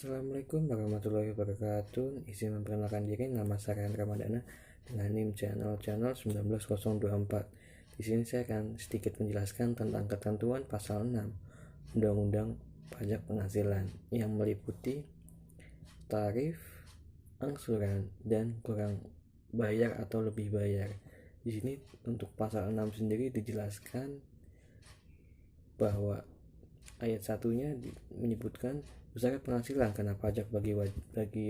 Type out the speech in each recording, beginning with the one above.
Assalamualaikum warahmatullahi wabarakatuh. Izin memperkenalkan diri, nama saya Ramadana dengan NIM channel 19024. Di sini saya akan sedikit menjelaskan tentang ketentuan pasal 6 Undang-Undang Pajak Penghasilan yang meliputi tarif, angsuran, dan kurang bayar atau lebih bayar. Di sini untuk pasal 6 sendiri dijelaskan bahwa ayat satunya menyebutkan besar penghasilan kena pajak bagi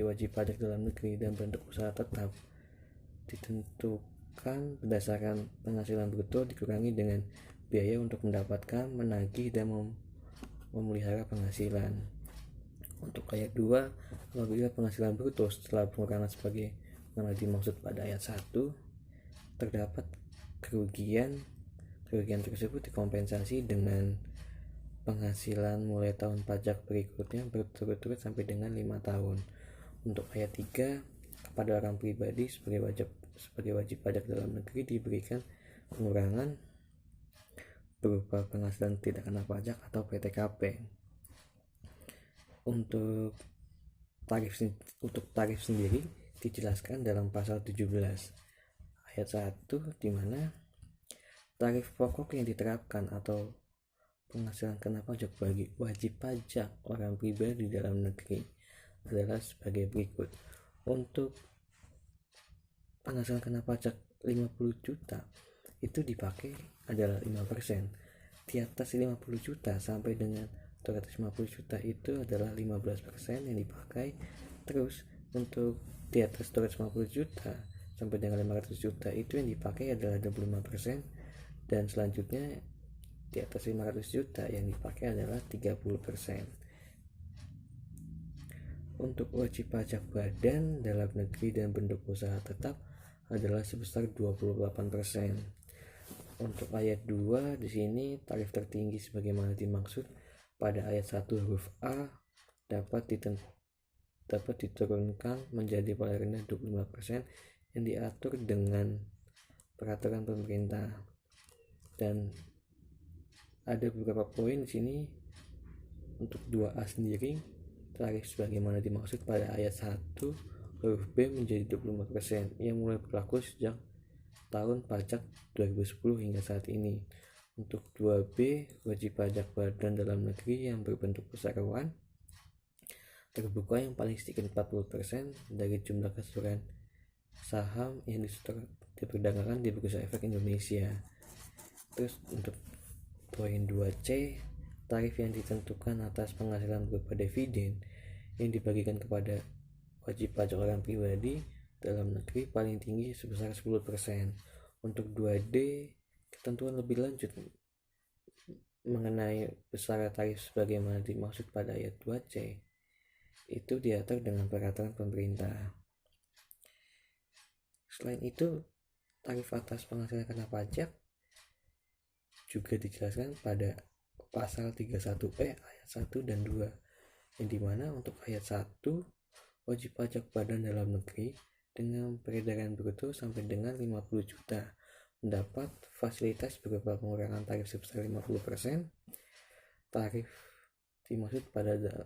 wajib pajak dalam negeri dan bentuk usaha tetap ditentukan berdasarkan penghasilan bruto dikurangi dengan biaya untuk mendapatkan, menagih, dan memelihara penghasilan. Untuk ayat 2, apabila penghasilan bruto setelah pengurangan sebagai mana dimaksud pada ayat 1 terdapat kerugian tersebut dikompensasi dengan penghasilan mulai tahun pajak berikutnya berturut-turut sampai dengan 5 tahun. Untuk ayat 3, kepada orang pribadi sebagai wajib pajak dalam negeri diberikan pengurangan berupa penghasilan tidak kena pajak atau PTKP. Untuk tarif sendiri dijelaskan dalam pasal 17 ayat 1, di mana tarif pokok yang diterapkan atau penghasilan kena pajak bagi wajib pajak orang pribadi dalam negeri adalah sebagai berikut. Untuk penghasilan kena pajak 50 juta itu dipakai adalah 5%. Di atas 50 juta sampai dengan 250 juta itu adalah 15% yang dipakai. Terus untuk di atas 250 juta sampai dengan 500 juta itu yang dipakai adalah 25%, dan selanjutnya di atas 500 juta yang dipakai adalah 30%. Untuk wajib pajak badan dalam negeri dan bentuk usaha tetap adalah sebesar 28%. Untuk ayat 2 di sini tarif tertinggi sebagaimana dimaksud pada ayat 1 huruf A dapat diturunkan menjadi paling rendah 25% yang diatur dengan peraturan pemerintah. Dan ada beberapa poin di sini. Untuk 2A sendiri, tarif sebagaimana dimaksud pada ayat 1 huruf B menjadi 25% yang mulai berlaku sejak tahun pajak 2010 hingga saat ini. Untuk 2B, wajib pajak badan dalam negeri yang berbentuk usahawan terbuka yang paling sedikit 40% dari jumlah keseluruhan saham yang diperdagangkan di Bursa Efek Indonesia. Terus untuk poin 2C, tarif yang ditentukan atas penghasilan berupa dividen yang dibagikan kepada wajib pajak orang pribadi dalam negeri paling tinggi sebesar 10%. Untuk 2D, ketentuan lebih lanjut mengenai besaran tarif sebagaimana dimaksud pada ayat 2C itu diatur dengan peraturan pemerintah. Selain itu, tarif atas penghasilan kena pajak juga dijelaskan pada pasal 31E ayat 1 dan 2, yang dimana untuk ayat 1 wajib pajak badan dalam negeri dengan peredaran bruto sampai dengan 50 juta mendapat fasilitas berupa pengurangan tarif sebesar 50%. Tarif dimaksud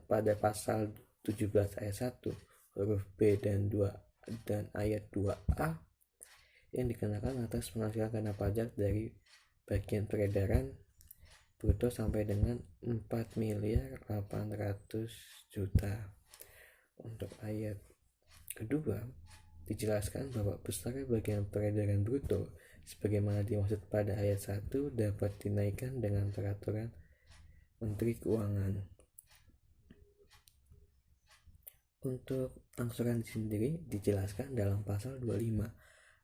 pada pasal 17 ayat 1 huruf B dan 2 dan ayat 2A yang dikenakan atas penghasilan kena pajak dari bagian peredaran bruto sampai dengan 4.800.000.000. Untuk ayat kedua dijelaskan bahwa besar bagian peredaran bruto sebagaimana dimaksud pada ayat 1 dapat dinaikkan dengan peraturan Menteri Keuangan. Untuk angsuran sendiri dijelaskan dalam pasal 25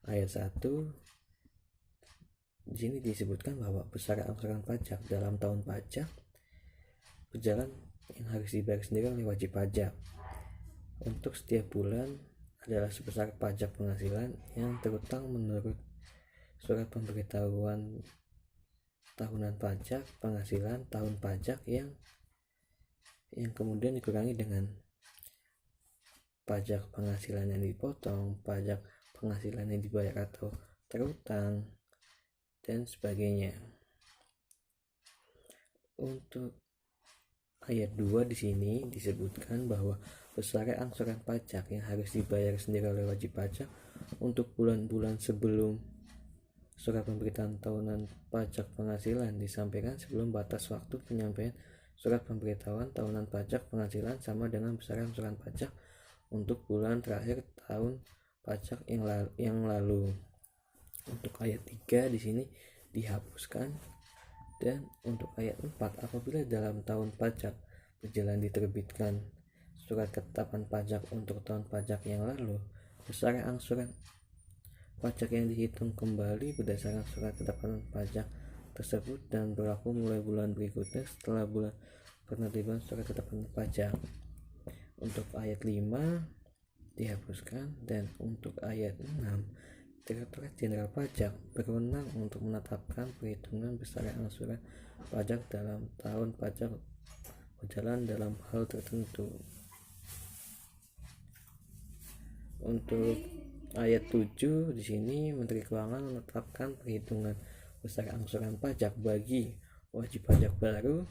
ayat 1. Di sini disebutkan bahwa besaran angsuran pajak dalam tahun pajak berjalan yang harus dibayar sendiri oleh wajib pajak untuk setiap bulan adalah sebesar pajak penghasilan yang terutang menurut surat pemberitahuan tahunan pajak penghasilan tahun pajak yang kemudian dikurangi dengan pajak penghasilan yang dipotong, pajak penghasilan yang dibayar atau terutang, dan sebagainya. Untuk ayat 2 di sini disebutkan bahwa besaran angsuran pajak yang harus dibayar sendiri oleh wajib pajak untuk bulan-bulan sebelum surat pemberitahuan tahunan pajak penghasilan disampaikan sebelum batas waktu penyampaian surat pemberitahuan tahunan pajak penghasilan sama dengan besaran angsuran pajak untuk bulan terakhir tahun pajak yang lalu. Untuk ayat 3 di sini dihapuskan. Dan untuk ayat 4, apabila dalam tahun pajak berjalan diterbitkan surat ketetapan pajak untuk tahun pajak yang lalu, besaran angsuran pajak yang dihitung kembali berdasarkan surat ketetapan pajak tersebut dan berlaku mulai bulan berikutnya setelah bulan penerbitan surat ketetapan pajak. Untuk ayat 5 dihapuskan. Dan untuk ayat 6, Direktorat Jenderal Pajak berwenang untuk menetapkan perhitungan besaran angsuran pajak dalam tahun pajak berjalan dalam hal tertentu. Untuk ayat 7 di sini Menteri Keuangan menetapkan perhitungan besaran angsuran pajak bagi wajib pajak baru,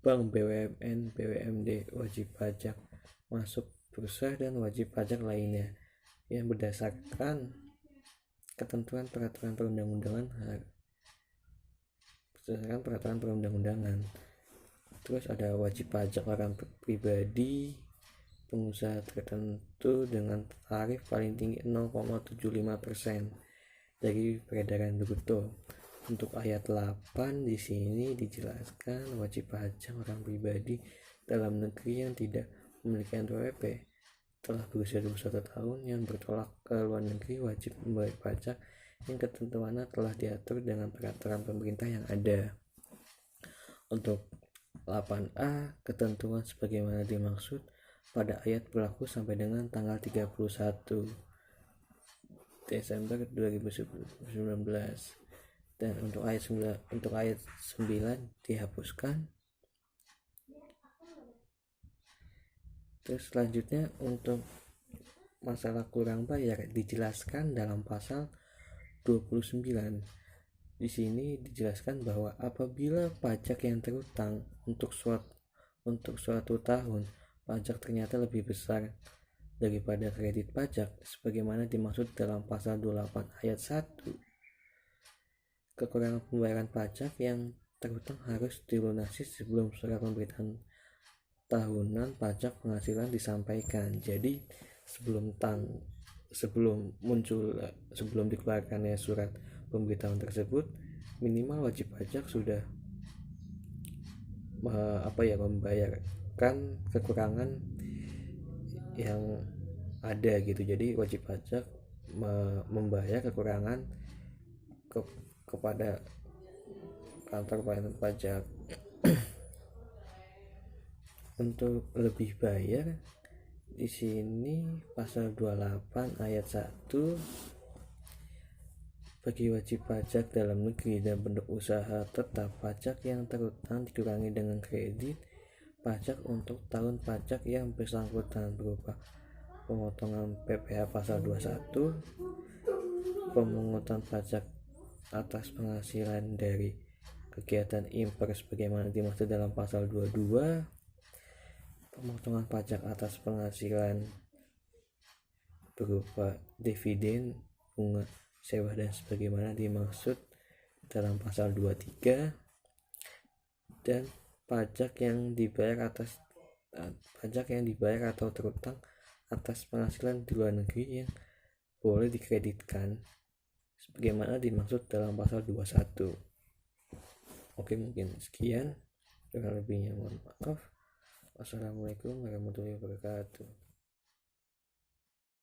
bank BUMN, BUMD, wajib pajak masuk bursa dan wajib pajak lainnya yang berdasarkan ketentuan peraturan perundang-undangan. Terus ada wajib pajak orang pribadi, pengusaha tertentu dengan tarif paling tinggi 0,75% dari peredaran bruto. Untuk ayat 8 di sini dijelaskan wajib pajak orang pribadi dalam negeri yang tidak memiliki NPWP telah berusia 21 tahun yang bertolak ke luar negeri wajib membayar pajak yang ketentuannya telah diatur dengan peraturan pemerintah yang ada. Untuk 8A, ketentuan sebagaimana dimaksud pada ayat berlaku sampai dengan tanggal 31 Desember 2019. Dan untuk ayat 9 dihapuskan. Terus selanjutnya untuk masalah kurang bayar dijelaskan dalam pasal 29. Di sini dijelaskan bahwa apabila pajak yang terutang untuk suatu tahun pajak ternyata lebih besar daripada kredit pajak sebagaimana dimaksud dalam pasal 28 ayat 1, kekurangan pembayaran pajak yang terutang harus dilunasi sebelum surat pemberitahuan tahunan pajak penghasilan disampaikan. Jadi sebelum dikeluarkannya surat pemberitahuan tersebut, minimal wajib pajak sudah membayarkan kekurangan yang ada gitu. Jadi wajib pajak membayar kekurangan kepada kantor pelayanan pajak. Untuk lebih bayar di sini pasal 28 ayat 1, bagi wajib pajak dalam negeri dan bentuk usaha tetap pajak yang terutang dikurangi dengan kredit pajak untuk tahun pajak yang bersangkutan berupa pemotongan PPh pasal 21, pemungutan pajak atas penghasilan dari kegiatan impor sebagaimana dimaksud dalam pasal 22, pemotongan pajak atas penghasilan berupa dividen, bunga, sewa dan sebagaimana dimaksud dalam pasal 23, dan pajak yang dibayar atau terutang atas penghasilan di luar negeri yang boleh dikreditkan sebagaimana dimaksud dalam pasal 21. Oke, mungkin sekian, kurang lebihnya mohon maaf. Wassalamualaikum warahmatullahi wabarakatuh.